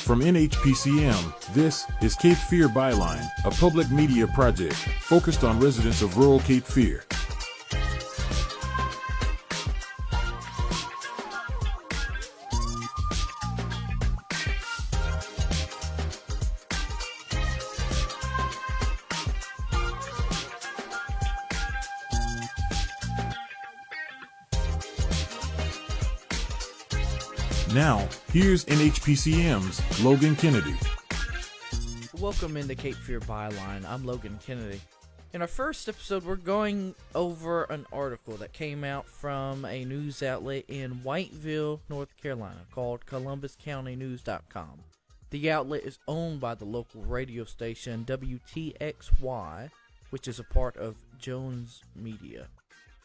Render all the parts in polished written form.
From NHPCM, this is Cape Fear Byline, a public media project focused on residents of rural Cape Fear. Now, here's NHPCM's Logan Kennedy. Welcome into Cape Fear Byline. I'm Logan Kennedy. In our first episode, we're going over an article that came out from a news outlet in Whiteville, North Carolina, called ColumbusCountyNews.com. The outlet is owned by the local radio station WTXY, which is a part of Jones Media.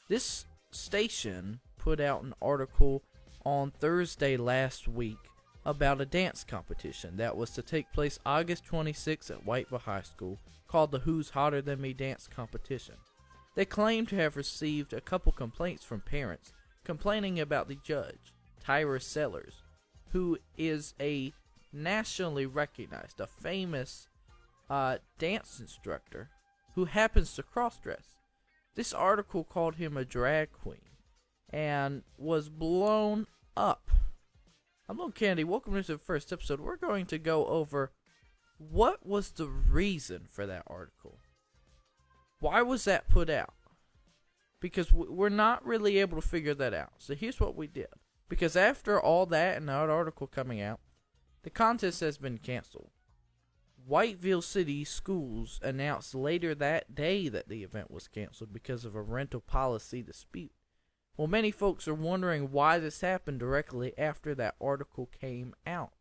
This station put out an article on Thursday last week about a dance competition that was to take place August 26th at Whiteville High School, called the Who's Hotter Than Me dance competition. They claim to have received a couple complaints from parents complaining about the judge, Tyra Sellers, who is a nationally recognized, a famous dance instructor who happens to cross-dress. This article called him a drag queen and was blown up. I'm Logan Kennedy. Welcome to the first episode. We're going to go over what was the reason for that article. Why was that put out? Because we're not really able to figure that out. So here's what we did. Because after all that and that article coming out, the contest has been canceled. Whiteville City Schools announced later that day that the event was canceled because of a rental policy dispute. Well, many folks are wondering why this happened directly after that article came out.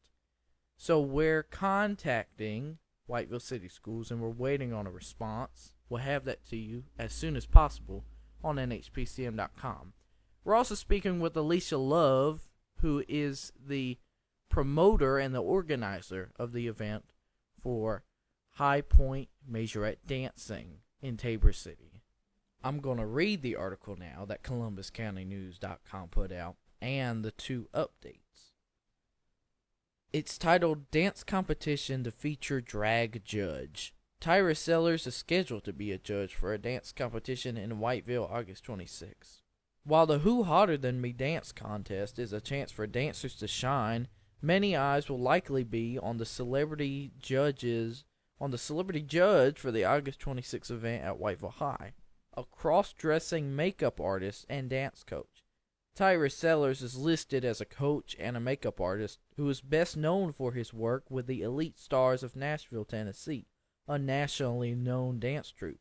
So we're contacting Whiteville City Schools and we're waiting on a response. We'll have that to you as soon as possible on NHPCM.com. We're also speaking with Alicia Love, who is the promoter and the organizer of the event for High Point Majorette Dancing in Tabor City. I'm going to read the article now that ColumbusCountyNews.com put out and the two updates. It's titled Dance Competition to Feature Drag Judge. Tyra Sellers is scheduled to be a judge for a dance competition in Whiteville August 26. While the Who Hotter Than Me dance contest is a chance for dancers to shine, many eyes will likely be on the celebrity judge for the August 26 event at Whiteville High. A cross-dressing makeup artist and dance coach. Tyra Sellers is listed as a coach and a makeup artist who is best known for his work with the Elite Stars of Nashville, Tennessee, a nationally known dance troupe.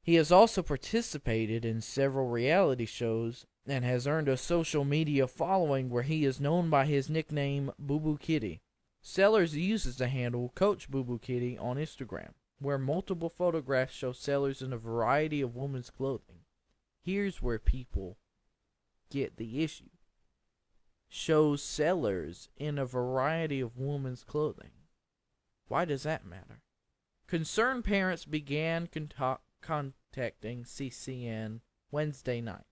He has also participated in several reality shows and has earned a social media following where he is known by his nickname Boo Boo Kitty. Sellers uses the handle Coach Boo Boo Kitty on Instagram, where multiple photographs show Sellers in a variety of women's clothing. Here's where people get the issue. Shows Sellers in a variety of women's clothing. Why does that matter? Concerned parents began contacting CCN Wednesday night.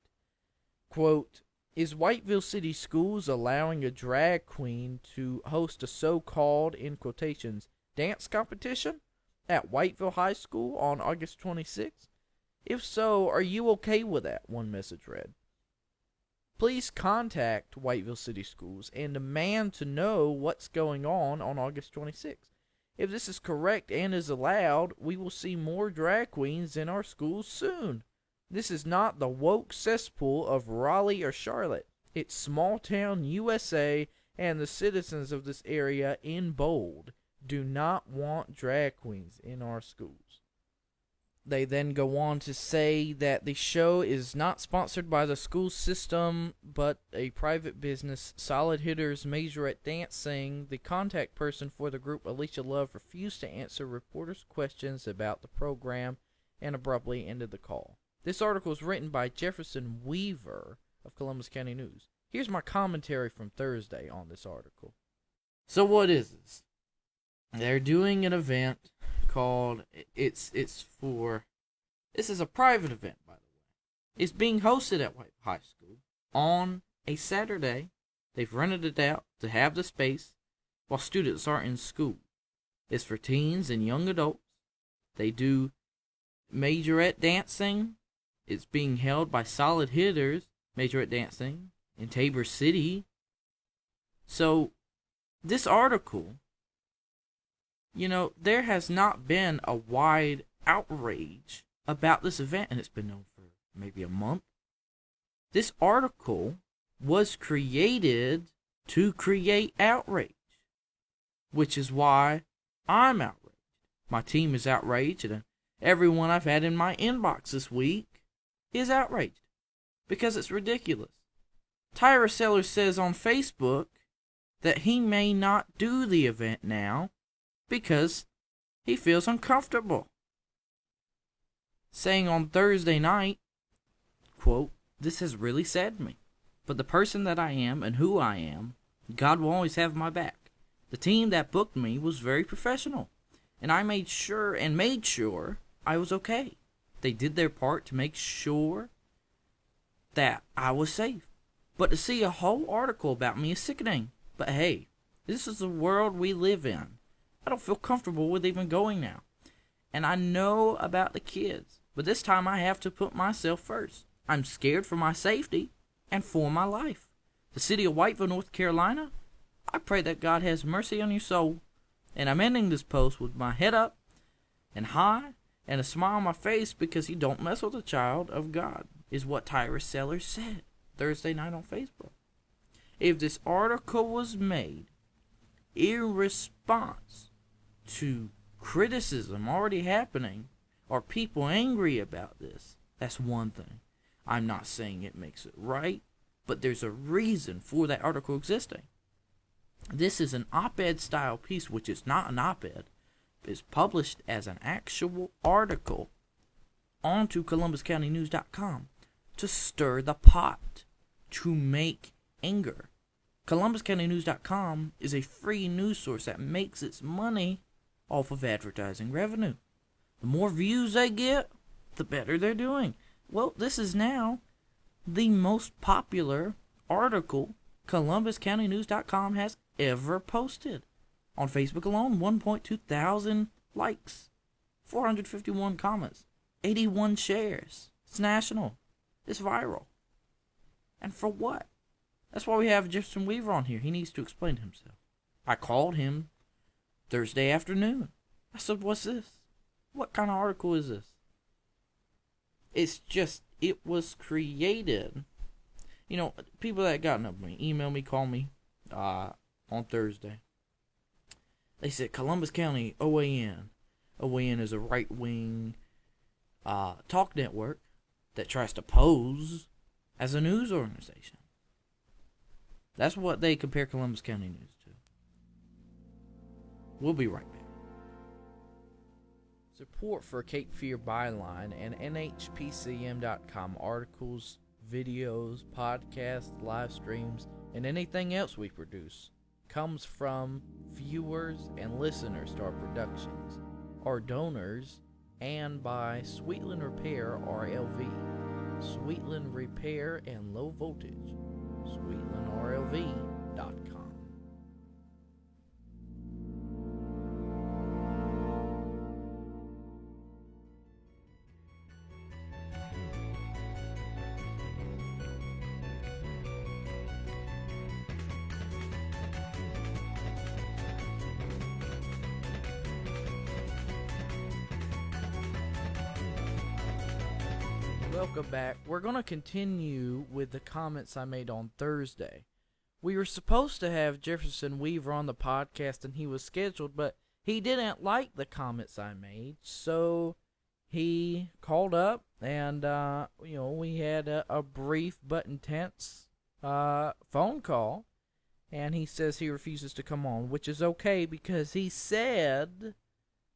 Quote, is Whiteville City Schools allowing a drag queen to host a so-called, in quotations, dance competition at Whiteville High School on August 26th? If so, are you okay with that? One message read. Please contact Whiteville City Schools and demand to know what's going on August 26th. If this is correct and is allowed, we will see more drag queens in our schools soon. This is not the woke cesspool of Raleigh or Charlotte. It's small town USA, and the citizens of this area in bold do not want drag queens in our schools. They then go on to say that the show is not sponsored by the school system, but a private business, Solid Hitters Majorette Dancing. The contact person for the group, Alicia Love, refused to answer reporters' questions about the program and abruptly ended the call. This article is written by Jefferson Weaver of Columbus County News. Here's my commentary from Thursday on this article. So what is this? They're doing an event called, this is a private event, by the way. It's being hosted at White High School on a Saturday They've rented it out to have the space while students are in school. It's for teens and young adults. They do majorette dancing. It's being held by Solid Hitters, majorette dancing, in Tabor City. So, this article, there has not been a wide outrage about this event, and it's been known for maybe a month. This article was created to create outrage, which is why I'm outraged. My team is outraged, and everyone I've had in my inbox this week is outraged because it's ridiculous. Tyra Sellers says on Facebook that he may not do the event now because he feels uncomfortable. Saying on Thursday night, quote, "This has really saddened me, but the person that I am and who I am, God will always have my back. The team that booked me was very professional, and I made sure I was okay. They did their part to make sure that I was safe. But to see a whole article about me is sickening. But hey, this is the world we live in. I don't feel comfortable with even going now. And I know about the kids, but this time I have to put myself first. I'm scared for my safety and for my life. The city of Whiteville, North Carolina, I pray that God has mercy on your soul. And I'm ending this post with my head up and high and a smile on my face because you don't mess with a child of God," is what Tyra Sellers said Thursday night on Facebook. If this article was made in response to criticism already happening or people angry about this, that's one thing. I'm not saying it makes it right, but there's a reason for that article existing. This is an op-ed style piece, which is not an op-ed. It's published as an actual article onto ColumbusCountyNews.com to stir the pot, to make anger. ColumbusCountyNews.com is a free news source that makes its money off of advertising revenue. The more views they get, the better they're doing. Well, this is now the most popular article ColumbusCountyNews.com has ever posted. On Facebook alone, 1.2 thousand likes, 451 comments, 81 shares. It's national. It's viral. And for what? That's why we have Jefferson Weaver on here. He needs to explain himself. I called him Thursday afternoon. I said, "What's this? What kind of article is this?" It's just, it was created. People that got up me, email me, call me on Thursday. They said Columbus County OAN. OAN is a right-wing talk network that tries to pose as a news organization. That's what they compare Columbus County News to. We'll be right back. Support for Cape Fear Byline and NHPCM.com articles, videos, podcasts, live streams, and anything else we produce comes from viewers and listeners to our productions, our donors, and by Sweetland Repair RLV. Sweetland Repair and Low Voltage. SweetlandRLV.com. Welcome back. We're going to continue with the comments I made on Thursday. We were supposed to have Jefferson Weaver on the podcast and he was scheduled, but he didn't like the comments I made, so he called up and, we had a brief but intense phone call, and he says he refuses to come on, which is okay because he said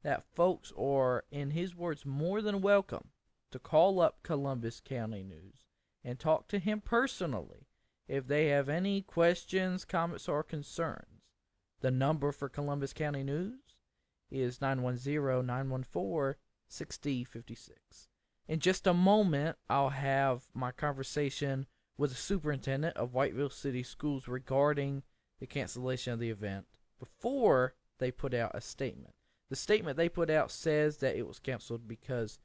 that folks are, in his words, more than welcome to call up Columbus County News and talk to him personally if they have any questions, comments, or concerns. The number for Columbus County News is 910-914-6056. In just a moment, I'll have my conversation with the superintendent of Whiteville City Schools regarding the cancellation of the event before they put out a statement. The statement they put out says that it was canceled because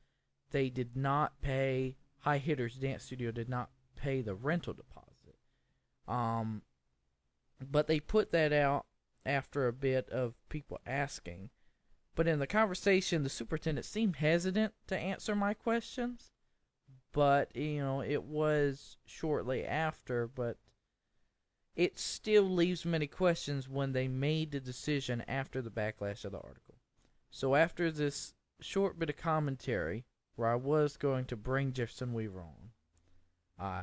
they did not pay, High Hitters Dance Studio did not pay the rental deposit. But they put that out after a bit of people asking. But in the conversation, the superintendent seemed hesitant to answer my questions. But, it was shortly after, but it still leaves many questions when they made the decision after the backlash of the article. So after this short bit of commentary, where I was going to bring Jefferson Weaver on,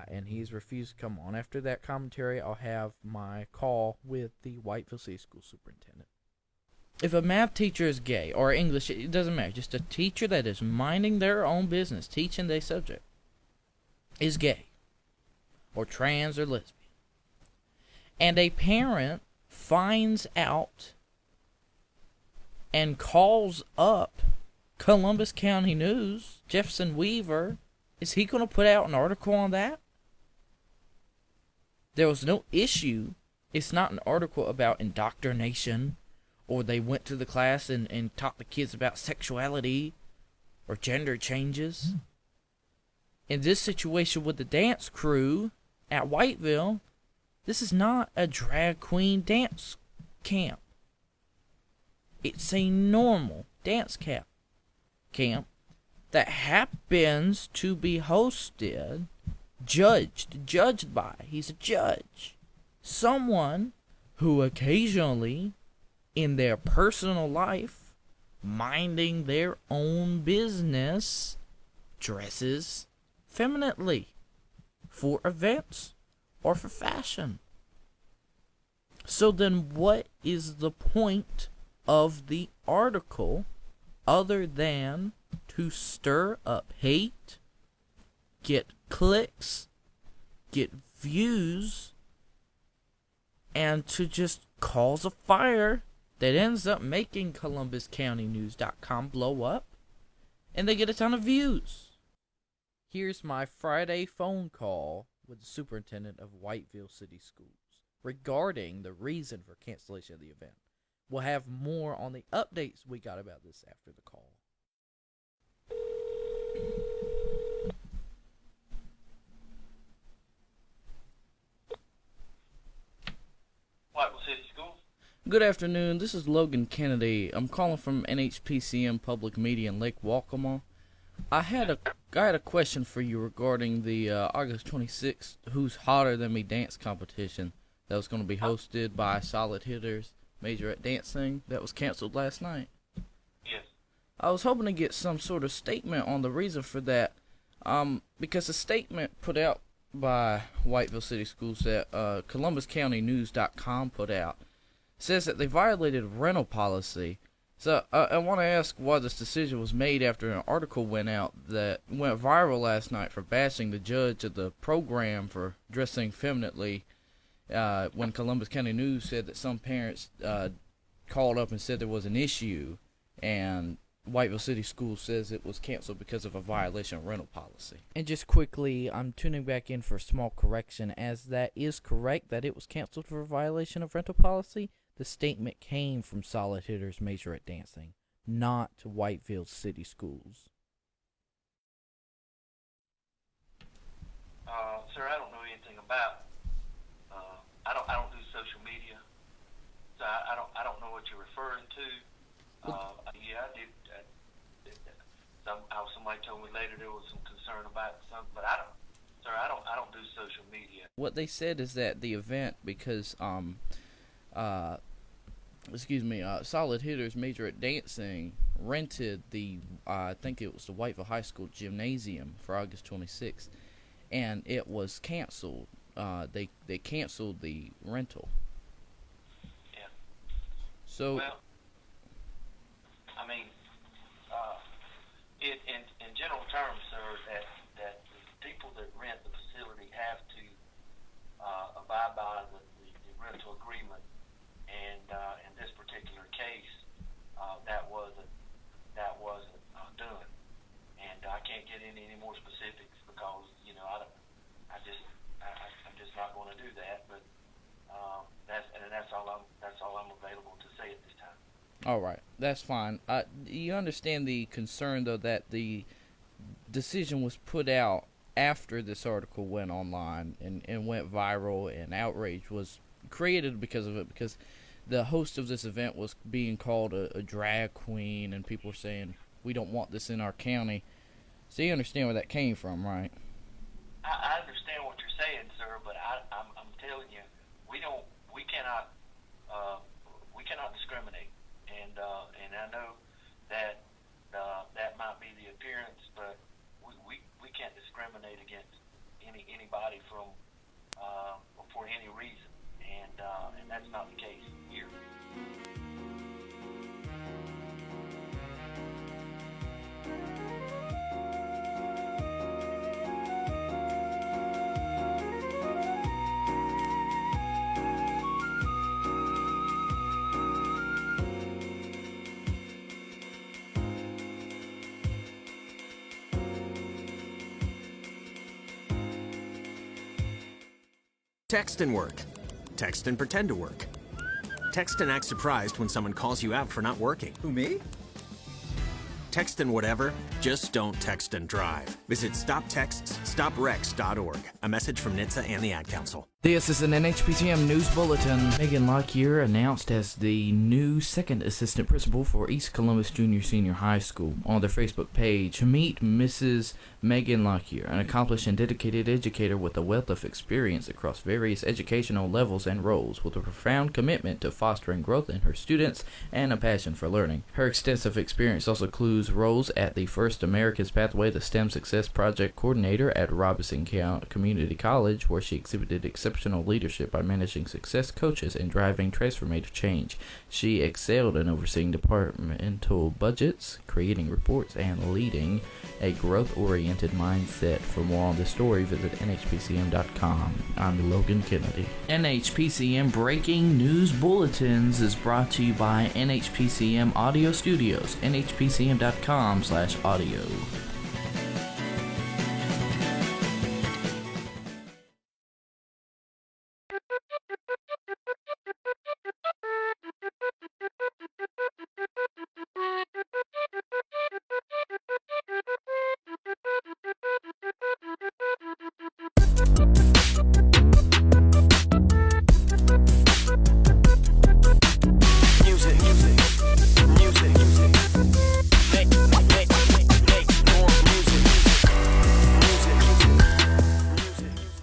and he's refused to come on, after that commentary, I'll have my call with the Whiteville City School superintendent. If a math teacher is gay, or English, it doesn't matter, just a teacher that is minding their own business, teaching their subject, is gay, or trans, or lesbian, and a parent finds out and calls up Columbus County News, Jefferson Weaver, is he going to put out an article on that? There was no issue. It's not an article about indoctrination, or they went to the class and taught the kids about sexuality or gender changes. In this situation with the dance crew at Whiteville, this is not a drag queen dance camp. It's a normal dance camp that happens to be hosted, judged by, he's a judge, someone who occasionally in their personal life, minding their own business, dresses femininely for events or for fashion. So then what is the point of the article other than to stir up hate, get clicks, get views, and to just cause a fire that ends up making ColumbusCountyNews.com blow up, and they get a ton of views? Here's my Friday phone call with the superintendent of Whiteville City Schools regarding the reason for cancellation of the event. We'll have more on the updates we got about this after the call. Whiteville City Schools. Good afternoon. This is Logan Kennedy. I'm calling from NHPCM Public Media in Lake Waccamaw. I had a question for you regarding the August 26th Who's Hotter Than Me dance competition that was going to be hosted by Solid Hitters Majorette Dancing that was canceled last night. Yes. I was hoping to get some sort of statement on the reason for that, because the statement put out by Whiteville City Schools that ColumbusCountyNews.com put out says that they violated rental policy. So I want to ask why this decision was made after an article went out that went viral last night for bashing the judge of the program for dressing femininely, when Columbus County News said that some parents called up and said there was an issue, and Whiteville City Schools says it was canceled because of a violation of rental policy. And just quickly, I'm tuning back in for a small correction, as that is correct that it was canceled for a violation of rental policy. The statement came from Solid Hitters Majorette Dancing, not Whiteville City Schools. Sir, I don't know anything about. I don't do social media, so I don't know what you're referring to. Yeah, I did. Somebody told me later there was some concern about something, but I don't. Sir, I don't do social media. What they said is that the event, because Solid Hitters Majorette Dancing rented the, I think it was the Whiteville High School gymnasium for August 26th, and it was canceled. They canceled the rental. Yeah. So. Well, I mean, in general terms, sir, that the people that rent the facility have to abide by the rental agreement, and in this particular case, that wasn't done, and I can't get into any more specifics because I not going to do that. But that's all I'm available to say at this time. All right, that's fine. You understand the concern, though, that the decision was put out after this article went online and went viral, and outrage was created because of it, because the host of this event was being called a drag queen, and people were saying, we don't want this in our county. So you understand where that came from, right? I understand what you're saying, sir, but I'm telling you, we cannot discriminate, and I know that that might be the appearance, but we can't discriminate against anybody for any reason, and that's not the case here. Text and work. Text and pretend to work. Text and act surprised when someone calls you out for not working. Who, me? Text and whatever, just don't text and drive. Visit StopTextsStopWrecks.org. A message from NHTSA and the Ad Council. This is an NHPCM News Bulletin. Megan Lockyer announced as the new second assistant principal for East Columbus Junior Senior High School on their Facebook page. Meet Mrs. Megan Lockyer, an accomplished and dedicated educator with a wealth of experience across various educational levels and roles, with a profound commitment to fostering growth in her students and a passion for learning. Her extensive experience also includes roles at the First Americans Pathway, the STEM Success Project Coordinator at Robeson Community College, where she exhibited exceptional leadership by managing success coaches and driving transformative change. She excelled in overseeing departmental budgets, creating reports, and leading a growth-oriented mindset. For more on this story, visit nhpcm.com. I'm Logan Kennedy. NHPCM Breaking News Bulletins is brought to you by NHPCM Audio Studios, nhpcm.com/audio.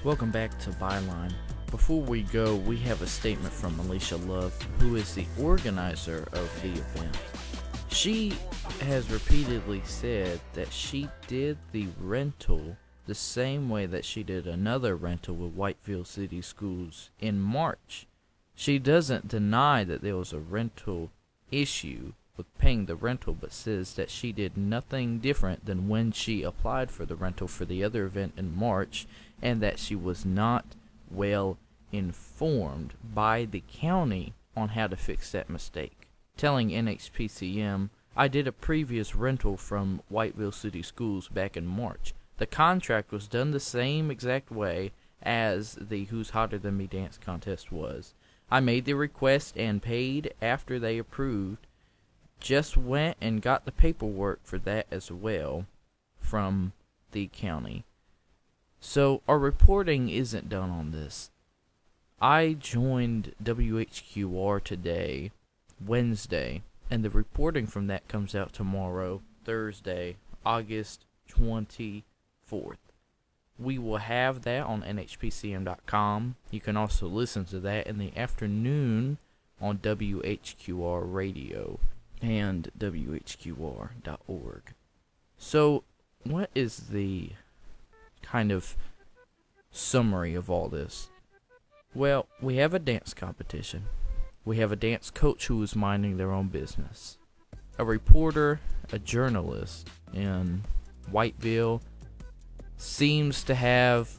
Welcome back to Byline. Before we go, we have a statement from Alicia Love, who is the organizer of the event. She has repeatedly said that she did the rental the same way that she did another rental with Whiteville City Schools in March. She doesn't deny that there was a rental issue with paying the rental, but says that she did nothing different than when she applied for the rental for the other event in March, and that she was not well informed by the county on how to fix that mistake. Telling NHPCM, I did a previous rental from Whiteville City Schools back in March. The contract was done the same exact way as the Who's Hotter Than Me dance contest was. I made the request and paid after they approved. Just went and got the paperwork for that as well from the county. So our reporting isn't done on this. I joined WHQR today, Wednesday, and the reporting from that comes out tomorrow, Thursday, August 24th. We will have that on nhpcm.com. You can also listen to that in the afternoon on WHQR Radio and WHQR.org. So, what is the kind of summary of all this? Well, we have a dance competition. We have a dance coach who is minding their own business. A reporter, a journalist in Whiteville seems to have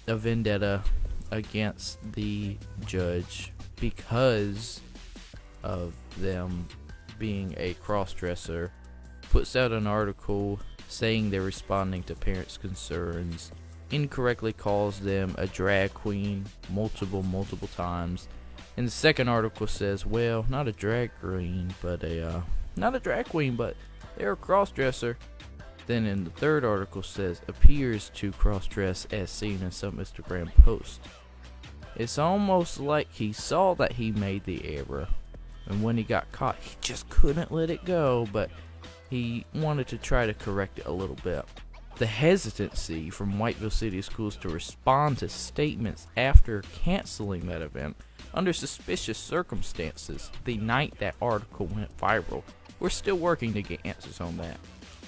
a vendetta against the judge because of them being a cross-dresser, puts out an article saying they're responding to parents' concerns, incorrectly calls them a drag queen multiple times. And the second article says, well, not a drag queen, but not a drag queen, but they're a cross-dresser. Then in the third article says, appears to cross-dress as seen in some Instagram posts. It's almost like he saw that he made the error, and when he got caught, he just couldn't let it go, but he wanted to try to correct it a little bit. The hesitancy from Whiteville City Schools to respond to statements after canceling that event under suspicious circumstances the night that article went viral. We're still working to get answers on that.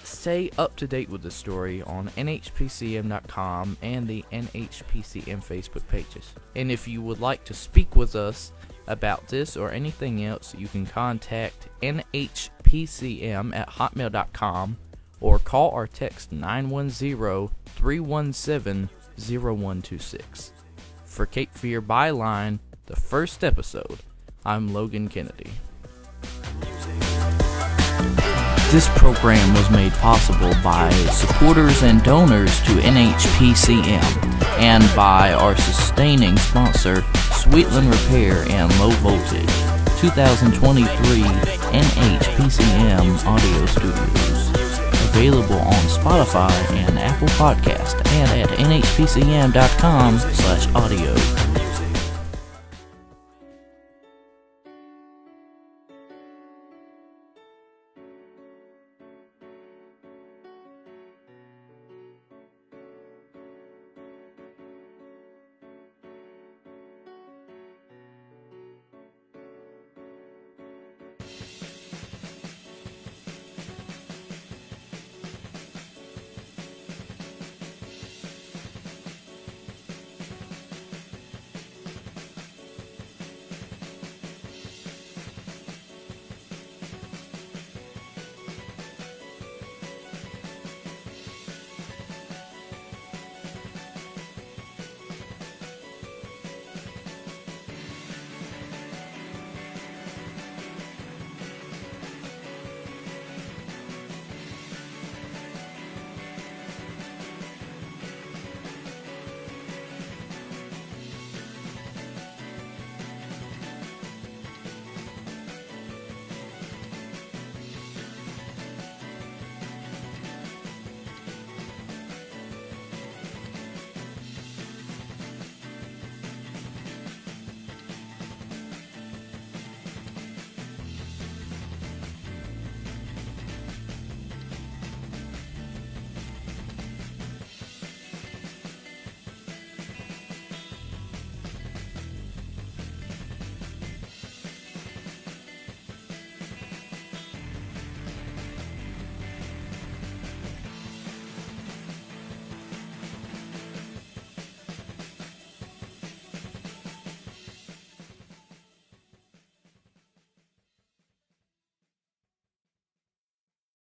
Stay up to date with the story on nhpcm.com and the NHPCM Facebook pages. And if you would like to speak with us about this or anything else, you can contact nhpcm@hotmail.com or call or text 910-317-0126. For Cape Fear Byline, the first episode, I'm Logan Kennedy. This program was made possible by supporters and donors to NHPCM and by our sustaining sponsor, Sweetland Repair and Low Voltage, 2023 NHPCM Audio Studios. Available on Spotify and Apple Podcast and at nhpcm.com/audio.